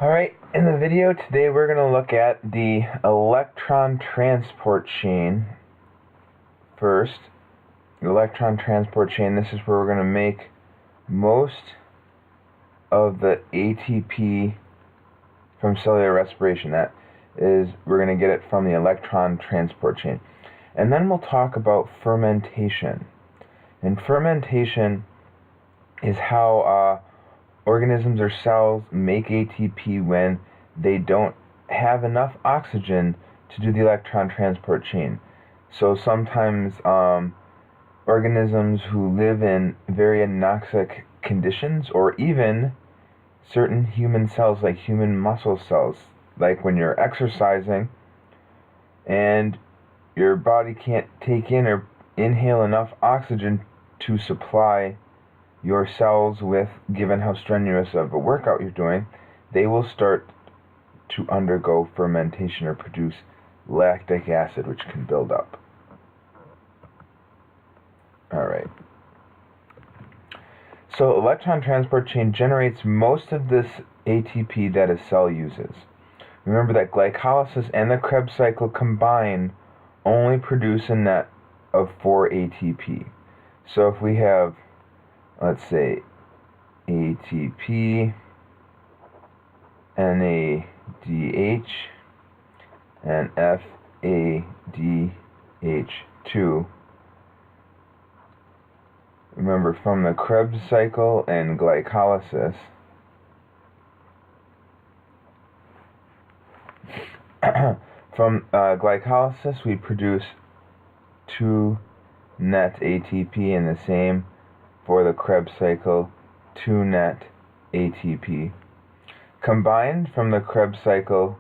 Alright, in the video today we're going to look at the electron transport chain first. The electron transport chain, this is where we're going to make most of the ATP from cellular respiration. That is, we're going to get it from the electron transport chain. And then we'll talk about fermentation. And fermentation is how organisms or cells make ATP when they don't have enough oxygen to do the electron transport chain. So sometimes organisms who live in very anoxic conditions, or even certain human cells like human muscle cells, like when you're exercising and your body can't take in or inhale enough oxygen to supply your cells with, given how strenuous of a workout you're doing, they will start to undergo fermentation or produce lactic acid, which can build up. Alright. So electron transport chain generates most of this ATP that a cell uses. Remember that glycolysis and the Krebs cycle combine only produce a net of 4 ATP. So if we have, let's say, ATP, NADH, and FADH2. Remember, from the Krebs cycle and glycolysis, glycolysis we produce 2 net ATP, and the same for the Krebs cycle, 2 net ATP. Combined from the Krebs cycle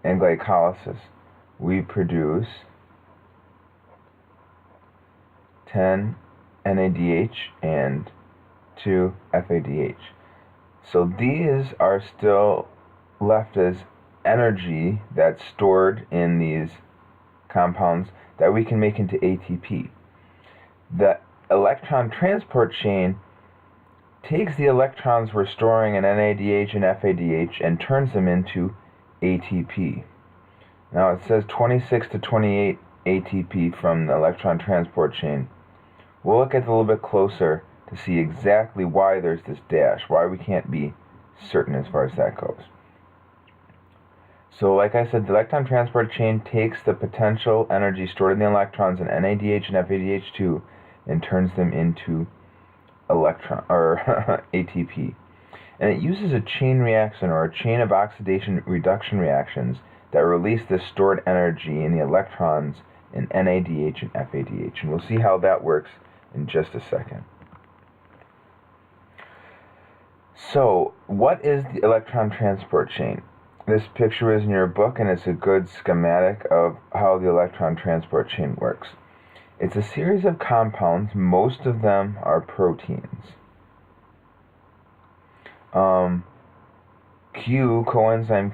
and glycolysis, we produce 10 NADH and 2 FADH. So these are still left as energy that's stored in these compounds that we can make into ATP. The electron transport chain takes the electrons we're storing in NADH and FADH and turns them into ATP. Now it says 26 to 28 ATP from the electron transport chain. We'll look at it a little bit closer to see exactly why there's this dash, why we can't be certain as far as that goes. So like I said, the electron transport chain takes the potential energy stored in the electrons in NADH and FADH2 and turns them into ATP. And it uses a chain reaction, or a chain of oxidation reduction reactions, that release the stored energy in the electrons in NADH and FADH. And we'll see how that works in just a second. So, what is the electron transport chain? This picture is in your book, and it's a good schematic of how the electron transport chain works. It's a series of compounds. Most of them are proteins. Coenzyme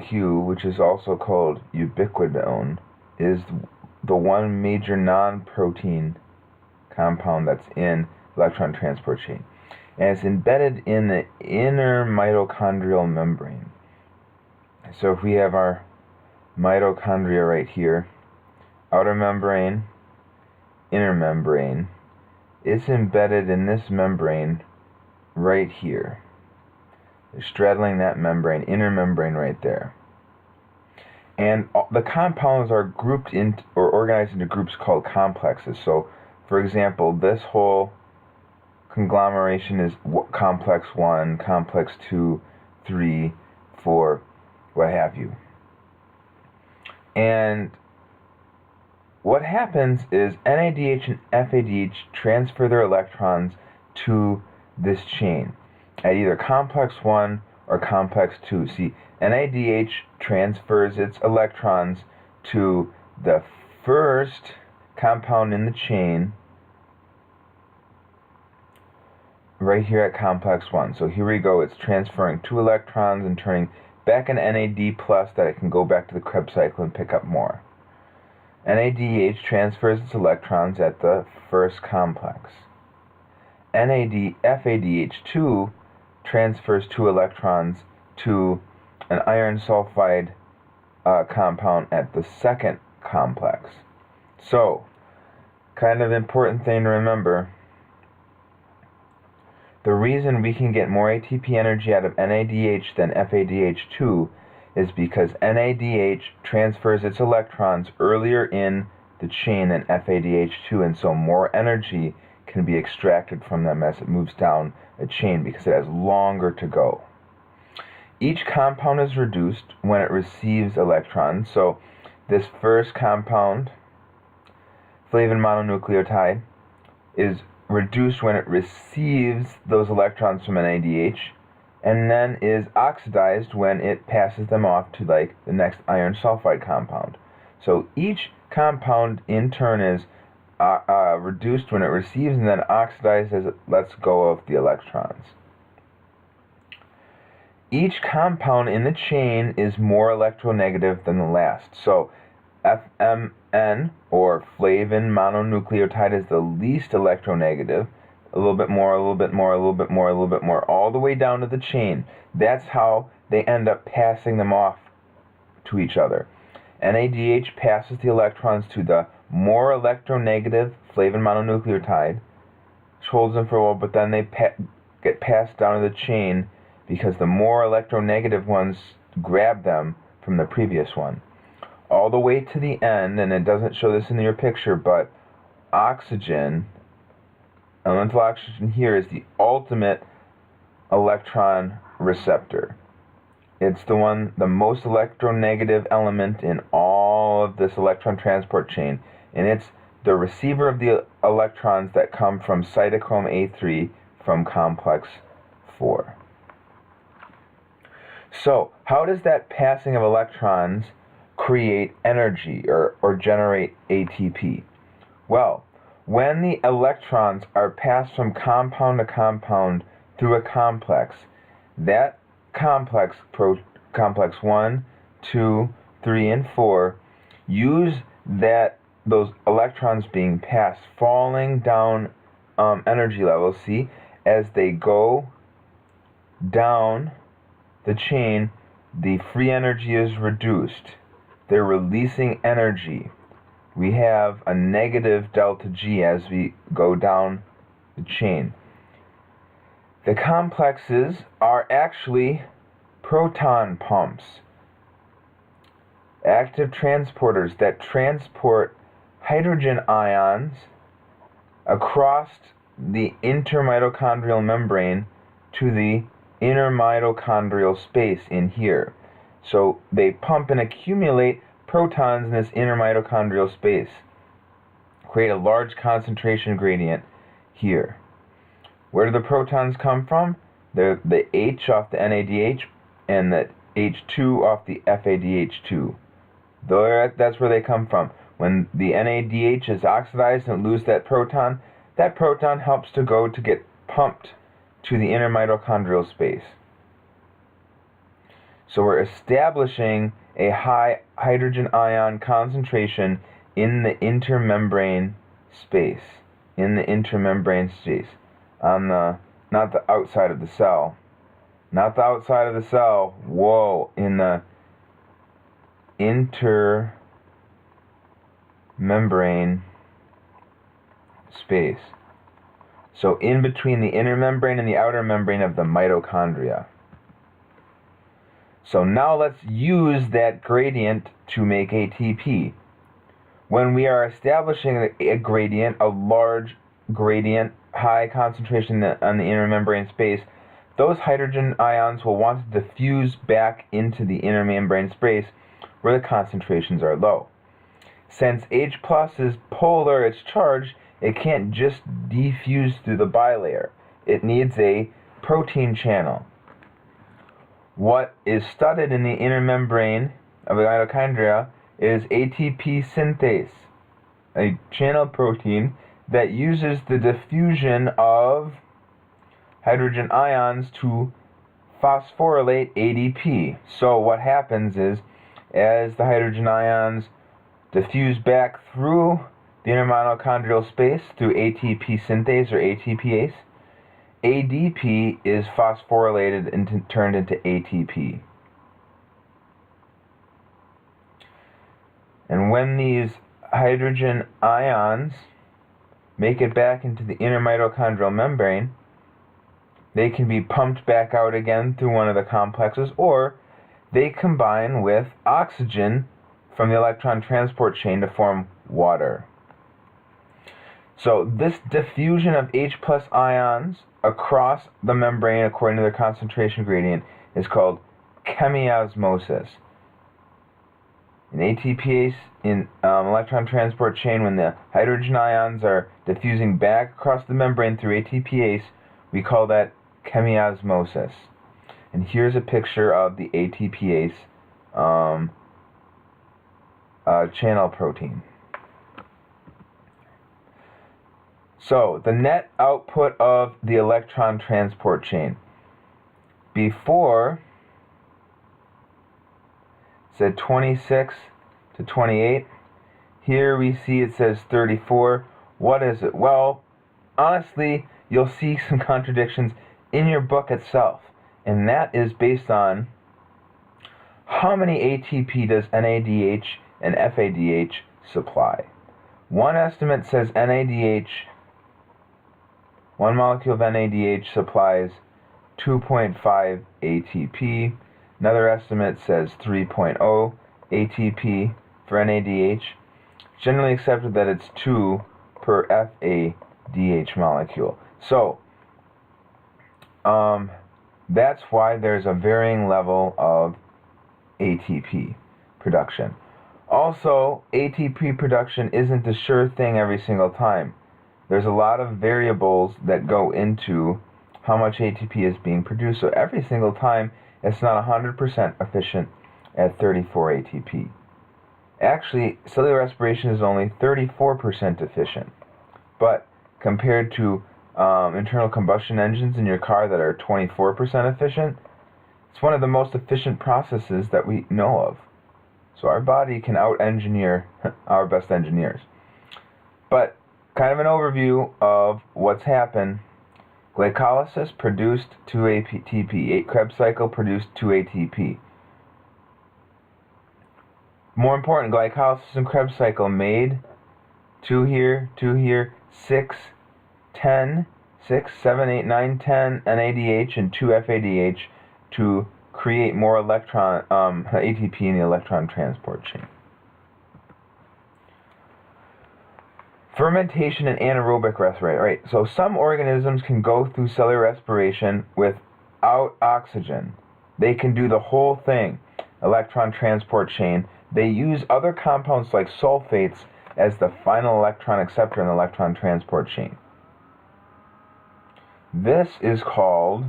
Q, which is also called ubiquinone, is the one major non-protein compound that's in electron transport chain. And it's embedded in the inner mitochondrial membrane. So if we have our mitochondria right here, outer membrane, inner membrane, it's embedded in this membrane right here. They're straddling that membrane, inner membrane right there. And the compounds are grouped in, or organized into groups called complexes. So, for example, this whole conglomeration is complex 1, complex 2, 3, 4, what have you. And what happens is NADH and FADH transfer their electrons to this chain at either complex 1 or complex 2. See, NADH transfers its electrons to the first compound in the chain right here at complex 1. So here we go, it's transferring 2 electrons and turning back an NAD plus that it can go back to the Krebs cycle and pick up more. NADH transfers its electrons at the first complex. FADH2 transfers 2 electrons to an iron sulfide compound at the second complex. So, kind of important thing to remember, the reason we can get more ATP energy out of NADH than FADH2 is because NADH transfers its electrons earlier in the chain than FADH2, and so more energy can be extracted from them as it moves down a chain because it has longer to go. Each compound is reduced when it receives electrons. So this first compound, flavin mononucleotide, is reduced when it receives those electrons from NADH, and then is oxidized when it passes them off to like the next iron sulfide compound. So each compound in turn is reduced when it receives and then oxidized as it lets go of the electrons. Each compound in the chain is more electronegative than the last. So FMN, or flavin mononucleotide, is the least electronegative. A little bit more, a little bit more, a little bit more, a little bit more, all the way down to the chain. That's how they end up passing them off to each other. NADH passes the electrons to the more electronegative flavin mononucleotide, which holds them for a while, but then they get passed down to the chain because the more electronegative ones grab them from the previous one. All the way to the end, and it doesn't show this in your picture, but oxygen, elemental oxygen here, is the ultimate electron receptor. It's the most electronegative element in all of this electron transport chain, and it's the receiver of the electrons that come from cytochrome A3 from complex 4. So, how does that passing of electrons create energy or generate ATP? Well, when the electrons are passed from compound to compound through a complex, that complex 1, 2, 3, and 4 use those electrons being passed, falling down energy levels. See, as they go down the chain, the free energy is reduced. They're releasing energy. We have a negative delta G as we go down the chain. The complexes are actually proton pumps, active transporters that transport hydrogen ions across the intermitochondrial membrane to the inner mitochondrial space in here. So they pump and accumulate protons in this inner mitochondrial space, create a large concentration gradient here. Where do the protons come from? They're the H off the NADH and the H2 off the FADH2. That's where they come from. When the NADH is oxidized and loses that proton helps to go to get pumped to the inner mitochondrial space. So we're establishing a high hydrogen ion concentration in the intermembrane space. On the, not the outside of the cell. Not the outside of the cell. Whoa, in the intermembrane space. So in between the inner membrane and the outer membrane of the mitochondria. So now let's use that gradient to make ATP. When we are establishing a gradient, a large gradient, high concentration on the inner membrane space, those hydrogen ions will want to diffuse back into the inner membrane space where the concentrations are low. Since H+ is polar, it's charged, it can't just diffuse through the bilayer. It needs a protein channel. What is studied in the inner membrane of the mitochondria is ATP synthase, a channel protein that uses the diffusion of hydrogen ions to phosphorylate ADP. So what happens is, as the hydrogen ions diffuse back through the inner mitochondrial space through ATP synthase or ATPase, ADP is phosphorylated and turned into ATP. And when these hydrogen ions make it back into the inner mitochondrial membrane, they can be pumped back out again through one of the complexes, or they combine with oxygen from the electron transport chain to form water. So this diffusion of H+ ions across the membrane according to their concentration gradient is called chemiosmosis. In ATPase, in electron transport chain, when the hydrogen ions are diffusing back across the membrane through ATPase, we call that chemiosmosis. And here's a picture of the ATPase channel protein. So, the net output of the electron transport chain. Before, it said 26 to 28. Here we see it says 34. What is it? Well, honestly, you'll see some contradictions in your book itself. And that is based on how many ATP does NADH and FADH supply. One estimate says NADH, one molecule of NADH supplies 2.5 ATP. Another estimate says 3.0 ATP for NADH. Generally accepted that it's 2 per FADH molecule. So, that's why there's a varying level of ATP production. Also, ATP production isn't the sure thing every single time. There's a lot of variables that go into how much ATP is being produced. So every single time, it's not 100% efficient at 34 ATP. Actually, cellular respiration is only 34% efficient. But compared to internal combustion engines in your car that are 24% efficient, it's one of the most efficient processes that we know of. So our body can out-engineer our best engineers. But kind of an overview of what's happened. Glycolysis produced 2 ATP. Krebs cycle produced 2 ATP. More important, glycolysis and Krebs cycle made 2 here, 6, 10, 6, 7, 8, 9, 10 NADH and 2 FADH to create more electron ATP in the electron transport chain. Fermentation and anaerobic respiration. Right. So some organisms can go through cellular respiration without oxygen. They can do the whole thing, electron transport chain. They use other compounds like sulfates as the final electron acceptor in the electron transport chain. This is called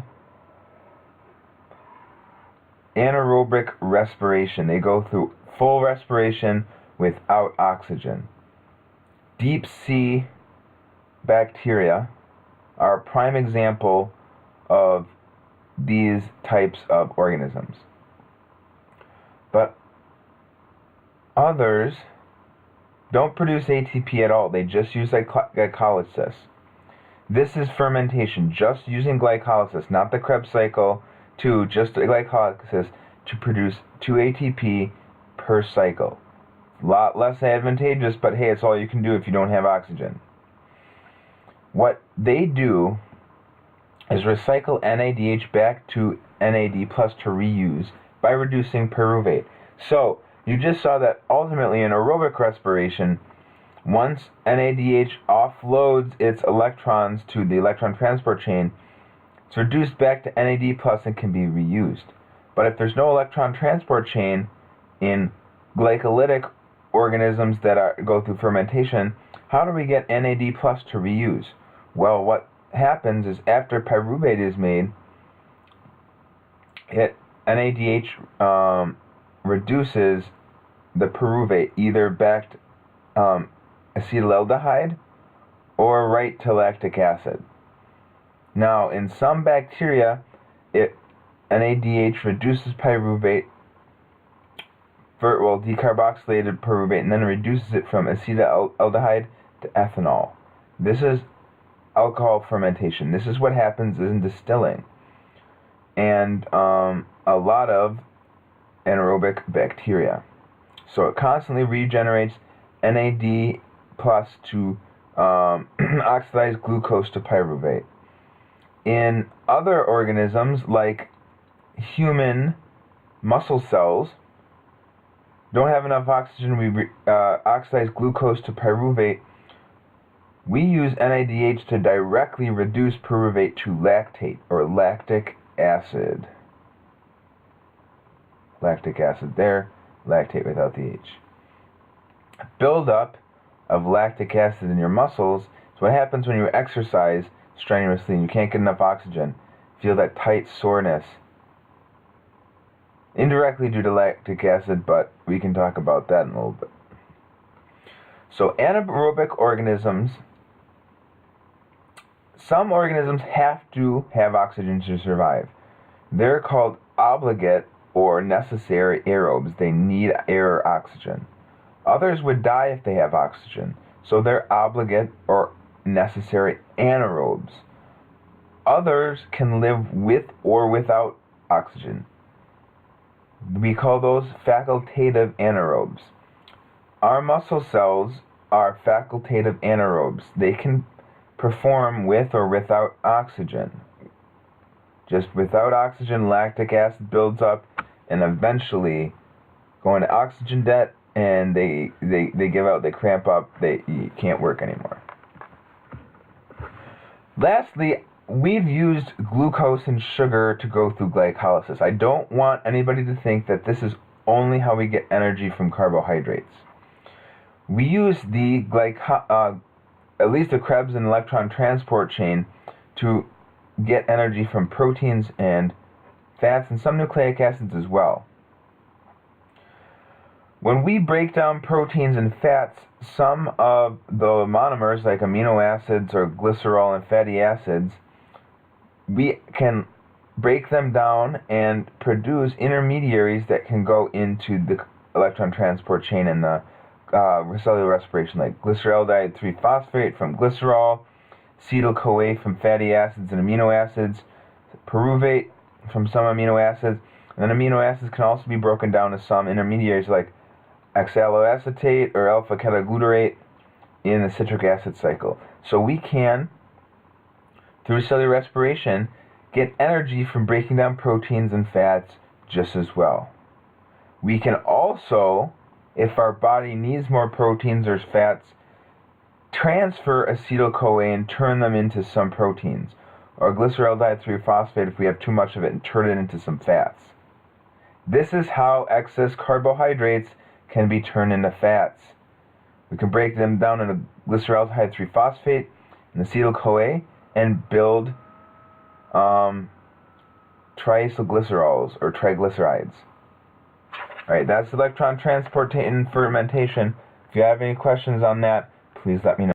anaerobic respiration. They go through full respiration without oxygen. Deep sea bacteria are a prime example of these types of organisms. But others don't produce ATP at all. They just use glycolysis. This is fermentation, just using glycolysis, not the Krebs cycle, just glycolysis to produce 2 ATP per cycle. A lot less advantageous, but hey, it's all you can do if you don't have oxygen. What they do is recycle NADH back to NAD plus to reuse by reducing pyruvate. So, you just saw that ultimately in aerobic respiration, once NADH offloads its electrons to the electron transport chain, it's reduced back to NAD plus and can be reused. But if there's no electron transport chain in glycolytic organisms that go through fermentation, how do we get NAD plus to reuse? Well, what happens is after pyruvate is made, NADH reduces the pyruvate either back to acetaldehyde or right to lactic acid. Now, in some bacteria, NADH reduces pyruvate, decarboxylated pyruvate, and then reduces it from acetaldehyde to ethanol. This is alcohol fermentation. This is what happens in distilling. And a lot of anaerobic bacteria. So it constantly regenerates NAD plus to oxidize glucose to pyruvate. In other organisms, like human muscle cells, don't have enough oxygen, we oxidize glucose to pyruvate. We use NADH to directly reduce pyruvate to lactate, or lactic acid. Lactic acid there, lactate without the H. Buildup of lactic acid in your muscles is what happens when you exercise strenuously and you can't get enough oxygen. Feel that tight soreness. Indirectly due to lactic acid, but we can talk about that in a little bit. So anaerobic organisms, some organisms have to have oxygen to survive. They're called obligate or necessary aerobes. They need air or oxygen. Others would die if they have oxygen, so they're obligate or necessary anaerobes. Others can live with or without oxygen. We call those facultative anaerobes. Our muscle cells are facultative anaerobes. They can perform with or without oxygen. Just without oxygen, lactic acid builds up and eventually go into oxygen debt, and they give out, they cramp up, you can't work anymore. Lastly, we've used glucose and sugar to go through glycolysis. I don't want anybody to think that this is only how we get energy from carbohydrates. We use the at least the Krebs and electron transport chain to get energy from proteins and fats and some nucleic acids as well. When we break down proteins and fats, some of the monomers, like amino acids or glycerol and fatty acids, we can break them down and produce intermediaries that can go into the electron transport chain and the cellular respiration, like glyceraldehyde 3-phosphate from glycerol, acetyl-CoA from fatty acids and amino acids, pyruvate from some amino acids, and then amino acids can also be broken down to some intermediaries like oxaloacetate or alpha-ketoglutarate in the citric acid cycle. So we can, through cellular respiration, get energy from breaking down proteins and fats just as well. We can also, if our body needs more proteins or fats, transfer acetyl-CoA and turn them into some proteins, or glyceraldehyde 3-phosphate if we have too much of it and turn it into some fats. This is how excess carbohydrates can be turned into fats. We can break them down into glyceraldehyde 3-phosphate and acetyl-CoA and build triacylglycerols or triglycerides. Alright, that's electron transport and fermentation. If you have any questions on that, please let me know.